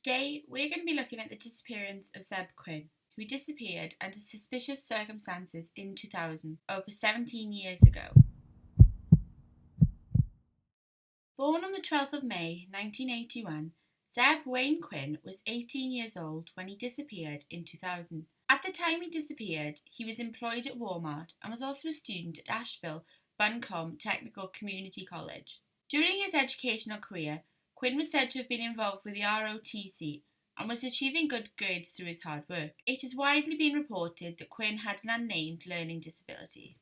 Today, we're going to be looking at the disappearance of Zebb Quinn, who disappeared under suspicious circumstances in 2000, over 17 years ago. Born on the 12th of May 1981, Zebb Wayne Quinn was 18 years old when he disappeared in 2000. At the time he disappeared, he was employed at Walmart and was also a student at Asheville Buncombe Technical Community College. During his educational career, Quinn was said to have been involved with the ROTC and was achieving good grades through his hard work. It has widely been reported that Quinn had an unnamed learning disability.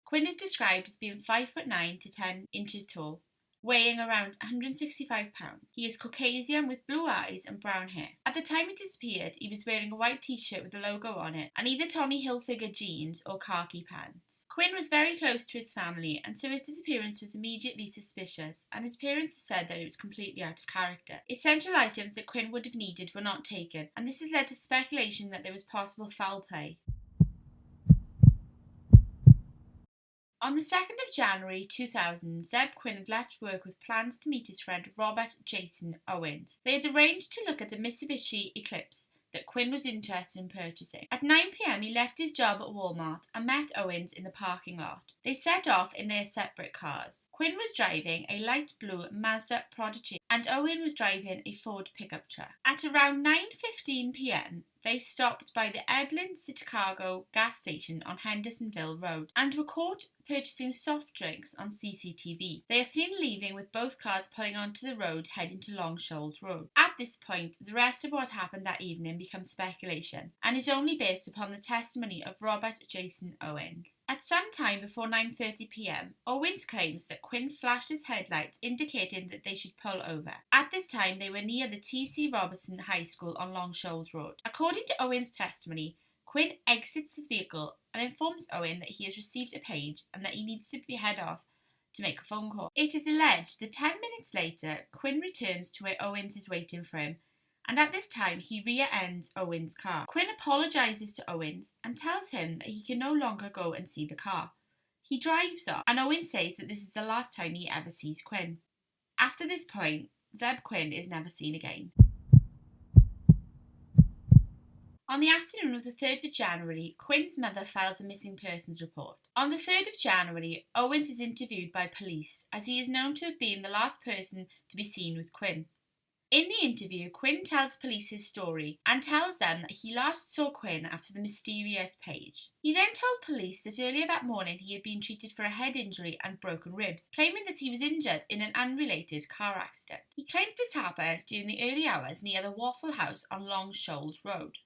Quinn is described as being 5'9" to 10 inches tall, weighing around 165 pounds. He is Caucasian with blue eyes and brown hair. At the time he disappeared, he was wearing a white t-shirt with a logo on it and either Tommy Hilfiger jeans or khaki pants. Quinn was very close to his family, and so his disappearance was immediately suspicious, and his parents have said that it was completely out of character. Essential items that Quinn would have needed were not taken, and this has led to speculation that there was possible foul play. On the 2nd of January 2000, Zebb Quinn had left work with plans to meet his friend Robert Jason Owens. They had arranged to look at the Mitsubishi Eclipse that Quinn was interested in purchasing. At 9 p.m. he left his job at Walmart and met Owens in the parking lot. They set off in their separate cars. Quinn was driving a light blue Mazda Prodigy and Owen was driving a Ford pickup truck. At around 9:15 p.m. they stopped by the Eblin Chicago gas station on Hendersonville Road and were caught purchasing soft drinks on CCTV. They are seen leaving with both cars pulling onto the road heading to Long Shoals Road. At this point, the rest of what happened that evening becomes speculation and is only based upon the testimony of Robert Jason Owens. At some time before 9:30 p.m, Owens claims that Quinn flashed his headlights indicating that they should pull over. At this time, they were near the T.C. Robertson High School on Long Shoals Road. According to Owens' testimony, Quinn exits his vehicle and informs Owen that he has received a page and that he needs to head off to make a phone call. It is alleged that 10 minutes later, Quinn returns to where Owens is waiting for him, and at this time he rear-ends Owens' car. Quinn apologises to Owens and tells him that he can no longer go and see the car. He drives off, and Owens says that this is the last time he ever sees Quinn. After this point, Zebb Quinn is never seen again. On the afternoon of the 3rd of January, Quinn's mother files a missing persons report. On the 3rd of January, Owens is interviewed by police as he is known to have been the last person to be seen with Quinn. In the interview, Quinn tells police his story and tells them that he last saw Quinn after the mysterious page. He then told police that earlier that morning he had been treated for a head injury and broken ribs, claiming that he was injured in an unrelated car accident. He claims this happened during the early hours near the Waffle House on Long Shoals Road.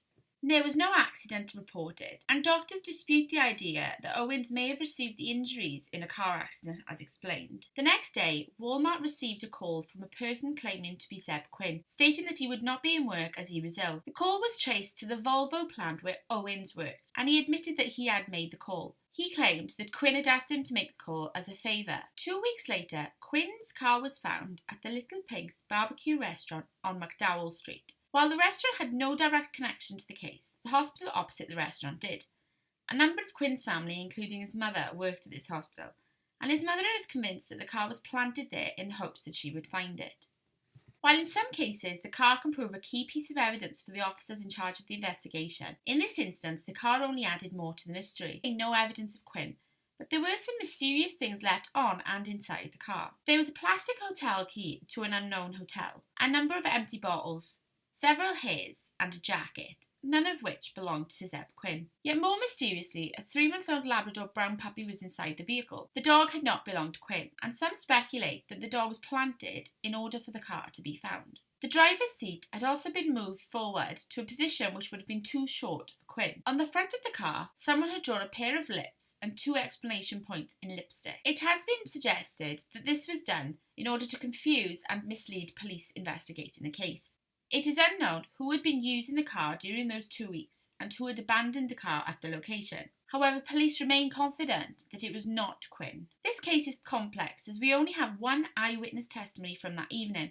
There was no accident reported, and doctors dispute the idea that Owens may have received the injuries in a car accident as explained. The next day, Walmart received a call from a person claiming to be Zebb Quinn, stating that he would not be in work as he was ill. The call was traced to the Volvo plant where Owens worked, and he admitted that he had made the call. He claimed that Quinn had asked him to make the call as a favour. 2 weeks later, Quinn's car was found at the Little Pigs barbecue restaurant on McDowell Street. While the restaurant had no direct connection to the case, the hospital opposite the restaurant did. A number of Quinn's family, including his mother, worked at this hospital, and his mother is convinced that the car was planted there in the hopes that she would find it. While in some cases the car can prove a key piece of evidence for the officers in charge of the investigation, in this instance the car only added more to the mystery. No evidence of Quinn, but there were some mysterious things left on and inside the car. There was a plastic hotel key to an unknown hotel, a number of empty bottles, several hairs, and a jacket, none of which belonged to Zebb Quinn. Yet more mysteriously, a 3-month-old Labrador brown puppy was inside the vehicle. The dog had not belonged to Quinn, and some speculate that the dog was planted in order for the car to be found. The driver's seat had also been moved forward to a position which would have been too short for Quinn. On the front of the car, someone had drawn a pair of lips and 2 exclamation points in lipstick. It has been suggested that this was done in order to confuse and mislead police investigating the case. It is unknown who had been using the car during those 2 weeks and who had abandoned the car at the location. However, police remain confident that it was not Quinn. This case is complex as we only have one eyewitness testimony from that evening,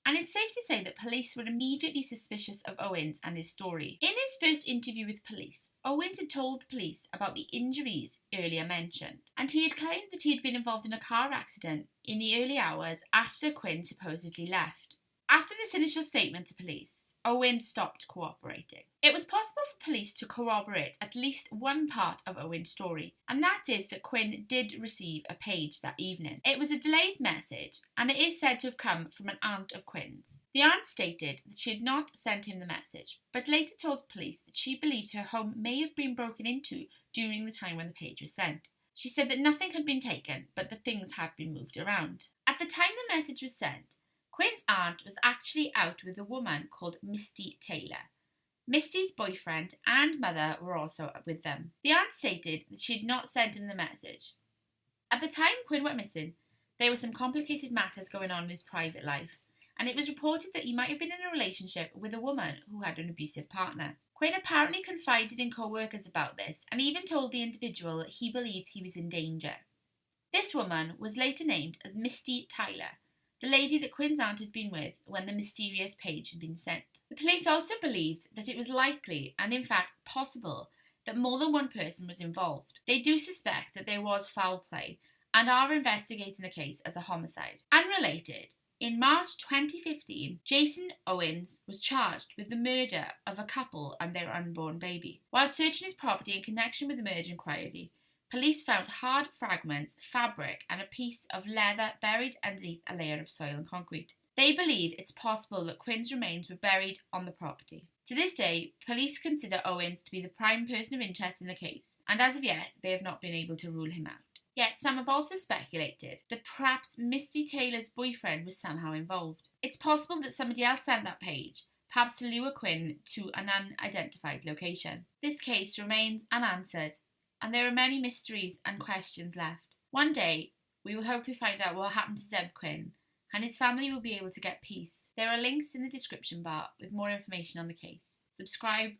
and it's safe to say that police were immediately suspicious of Owens and his story. In his first interview with police, Owens had told the police about the injuries earlier mentioned, and he had claimed that he had been involved in a car accident in the early hours after Quinn supposedly left. After this initial statement to police, Owen stopped cooperating. It was possible for police to corroborate at least one part of Owen's story, and that is that Quinn did receive a page that evening. It was a delayed message, and it is said to have come from an aunt of Quinn's. The aunt stated that she had not sent him the message, but later told police that she believed her home may have been broken into during the time when the page was sent. She said that nothing had been taken, but that things had been moved around. At the time the message was sent, Quinn's aunt was actually out with a woman called Misty Taylor. Misty's boyfriend and mother were also with them. The aunt stated that she had not sent him the message. At the time Quinn went missing, there were some complicated matters going on in his private life, and it was reported that he might have been in a relationship with a woman who had an abusive partner. Quinn apparently confided in co-workers about this and even told the individual that he believed he was in danger. This woman was later named as Misty Taylor, the lady that Quinn's aunt had been with when the mysterious page had been sent. The police also believed that it was likely, and in fact possible, that more than one person was involved. They do suspect that there was foul play and are investigating the case as a homicide. Unrelated, in March 2015, Jason Owens was charged with the murder of a couple and their unborn baby. While searching his property in connection with the murder inquiry, police found hard fragments, fabric, and a piece of leather buried underneath a layer of soil and concrete. They believe it's possible that Quinn's remains were buried on the property. To this day, police consider Owens to be the prime person of interest in the case, and as of yet, they have not been able to rule him out. Yet some have also speculated that perhaps Misty Taylor's boyfriend was somehow involved. It's possible that somebody else sent that page, perhaps to lure Quinn to an unidentified location. This case remains unanswered, and there are many mysteries and questions left. One day, we will hopefully find out what happened to Zebb Quinn, and his family will be able to get peace. There are links in the description bar with more information on the case. Subscribe